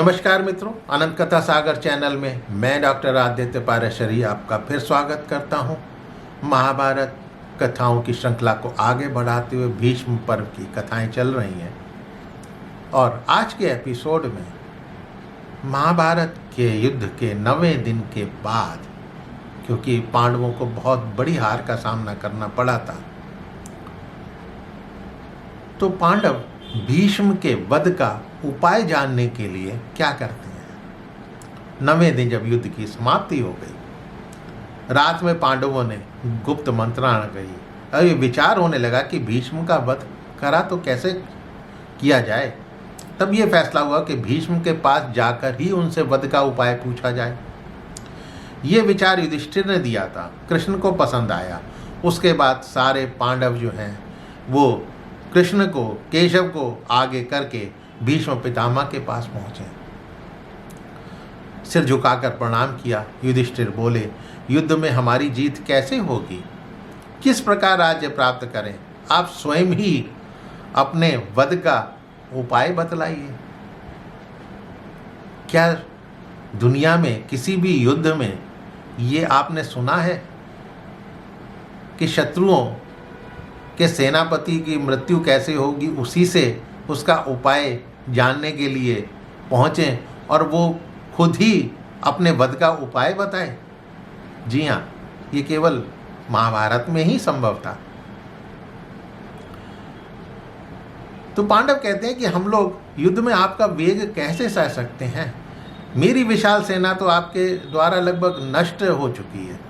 नमस्कार मित्रों, अनंत कथा सागर चैनल में मैं डॉक्टर आदित्य पाराशरी आपका फिर स्वागत करता हूं। महाभारत कथाओं की श्रृंखला को आगे बढ़ाते हुए भीष्म पर्व की कथाएं चल रही हैं और आज के एपिसोड में महाभारत के युद्ध के 9वें दिन के बाद, क्योंकि पांडवों को बहुत बड़ी हार का सामना करना पड़ा था, तो पांडव भीष्म के वध का उपाय जानने के लिए क्या करते हैं। 9वें दिन जब युद्ध की समाप्ति हो गई, रात में पांडवों ने गुप्त मंत्रणा कही। अब ये विचार होने लगा कि भीष्म का वध करा तो कैसे किया जाए। तब ये फैसला हुआ कि भीष्म के पास जाकर ही उनसे वध का उपाय पूछा जाए। ये विचार युधिष्ठिर ने दिया था, कृष्ण को पसंद आया। उसके बाद सारे पांडव जो हैं वो कृष्ण को, केशव को आगे करके भीष्म पितामह के पास पहुंचे। सिर झुकाकर प्रणाम किया। युधिष्ठिर बोले, युद्ध में हमारी जीत कैसे होगी? किस प्रकार राज्य प्राप्त करें? आप स्वयं ही अपने वध का उपाय बतलाइए। क्या दुनिया में किसी भी युद्ध में ये आपने सुना है कि शत्रुओं के सेनापति की मृत्यु कैसे होगी, उसी से उसका उपाय जानने के लिए पहुँचें और वो खुद ही अपने वध का उपाय बताए? जी हाँ, ये केवल महाभारत में ही संभव था। तो पांडव कहते हैं कि हम लोग युद्ध में आपका वेग कैसे सह सकते हैं? मेरी विशाल सेना तो आपके द्वारा लगभग नष्ट हो चुकी है।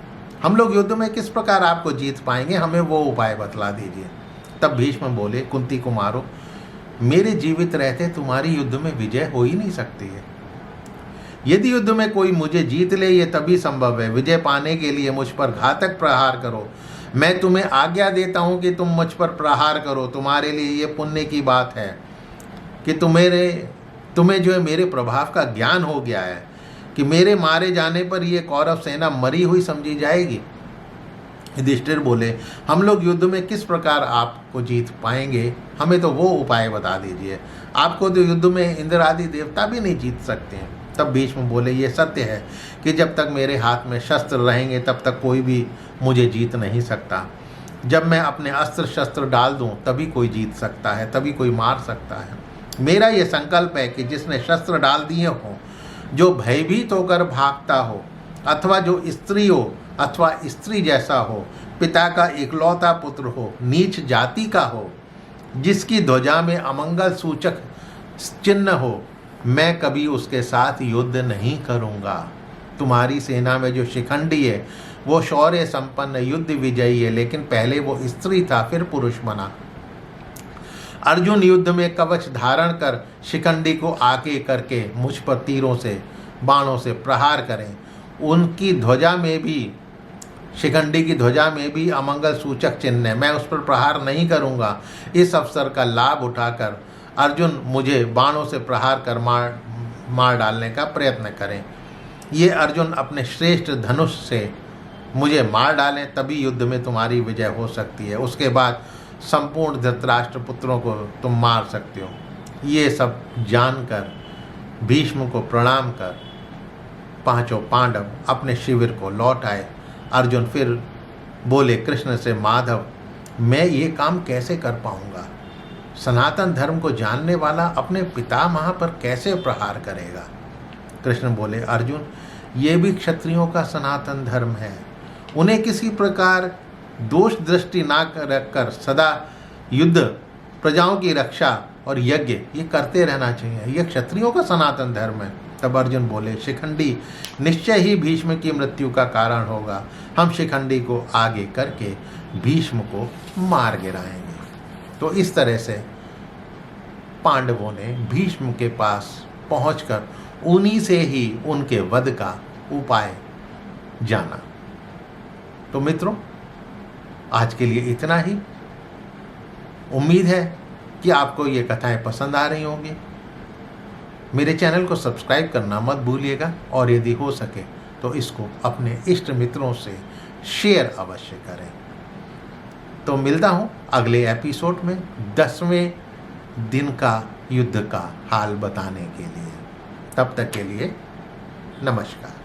हम लोग युद्ध में किस प्रकार आपको जीत पाएंगे, हमें वो उपाय बतला दीजिए। तब भीष्म बोले, कुंती कुमारों, मेरे जीवित रहते तुम्हारी युद्ध में विजय हो ही नहीं सकती है। यदि युद्ध में कोई मुझे जीत ले, ये तभी संभव है। विजय पाने के लिए मुझ पर घातक प्रहार करो। मैं तुम्हें आज्ञा देता हूं कि तुम मुझ पर प्रहार करो। तुम्हारे लिए ये पुण्य की बात है कि तुम्हें जो है मेरे प्रभाव का ज्ञान हो गया है कि मेरे मारे जाने पर ये कौरव सेना मरी हुई समझी जाएगी। युधिष्ठिर बोले, हम लोग युद्ध में किस प्रकार आपको जीत पाएंगे, हमें तो वो उपाय बता दीजिए। आपको तो युद्ध में इंद्र आदि देवता भी नहीं जीत सकते हैं। तब भीष्म बोले, ये सत्य है कि जब तक मेरे हाथ में शस्त्र रहेंगे तब तक कोई भी मुझे जीत नहीं सकता। जब मैं अपने अस्त्र शस्त्र डाल दूं तभी कोई जीत सकता है, तभी कोई मार सकता है। मेरा ये संकल्प है कि जिसने शस्त्र डाल दिए हों, जो भयभीत होकर भागता हो, अथवा जो स्त्री हो अथवा स्त्री जैसा हो, पिता का इकलौता पुत्र हो, नीच जाति का हो, जिसकी ध्वजा में अमंगल सूचक चिन्ह हो, मैं कभी उसके साथ युद्ध नहीं करूँगा। तुम्हारी सेना में जो शिखंडी है वो शौर्य संपन्न युद्ध विजयी है, लेकिन पहले वो स्त्री था फिर पुरुष बना। अर्जुन युद्ध में कवच धारण कर शिखंडी को आगे करके मुझ पर तीरों से, बाणों से प्रहार करें। उनकी ध्वजा में भी, शिखंडी की ध्वजा में भी अमंगल सूचक चिन्ह है। मैं उस पर प्रहार नहीं करूंगा। इस अवसर का लाभ उठाकर अर्जुन मुझे बाणों से प्रहार कर मार डालने का प्रयत्न करें। ये अर्जुन अपने श्रेष्ठ धनुष से मुझे मार डालें, तभी युद्ध में तुम्हारी विजय हो सकती है। उसके बाद संपूर्ण धृतराष्ट्र पुत्रों को तुम मार सकते हो। ये सब जानकर भीष्म को प्रणाम कर पांचों पांडव अपने शिविर को लौट आए। अर्जुन फिर बोले कृष्ण से, माधव, मैं ये काम कैसे कर पाऊंगा? सनातन धर्म को जानने वाला अपने पितामह पर कैसे प्रहार करेगा? कृष्ण बोले, अर्जुन, ये भी क्षत्रियों का सनातन धर्म है। उन्हें किसी प्रकार दोष दृष्टि ना रखकर सदा युद्ध, प्रजाओं की रक्षा और यज्ञ ये करते रहना चाहिए। यह क्षत्रियों का सनातन धर्म है। तब अर्जुन बोले, शिखंडी निश्चय ही भीष्म की मृत्यु का कारण होगा। हम शिखंडी को आगे करके भीष्म को मार गिराएंगे। तो इस तरह से पांडवों ने भीष्म के पास पहुंचकर उन्हीं से ही उनके वध का उपाय जाना। तो मित्रों, आज के लिए इतना ही। उम्मीद है कि आपको ये कथाएं पसंद आ रही होंगी। मेरे चैनल को सब्सक्राइब करना मत भूलिएगा और यदि हो सके तो इसको अपने इष्ट मित्रों से शेयर अवश्य करें। तो मिलता हूँ अगले एपिसोड में 10वें दिन का युद्ध का हाल बताने के लिए। तब तक के लिए नमस्कार।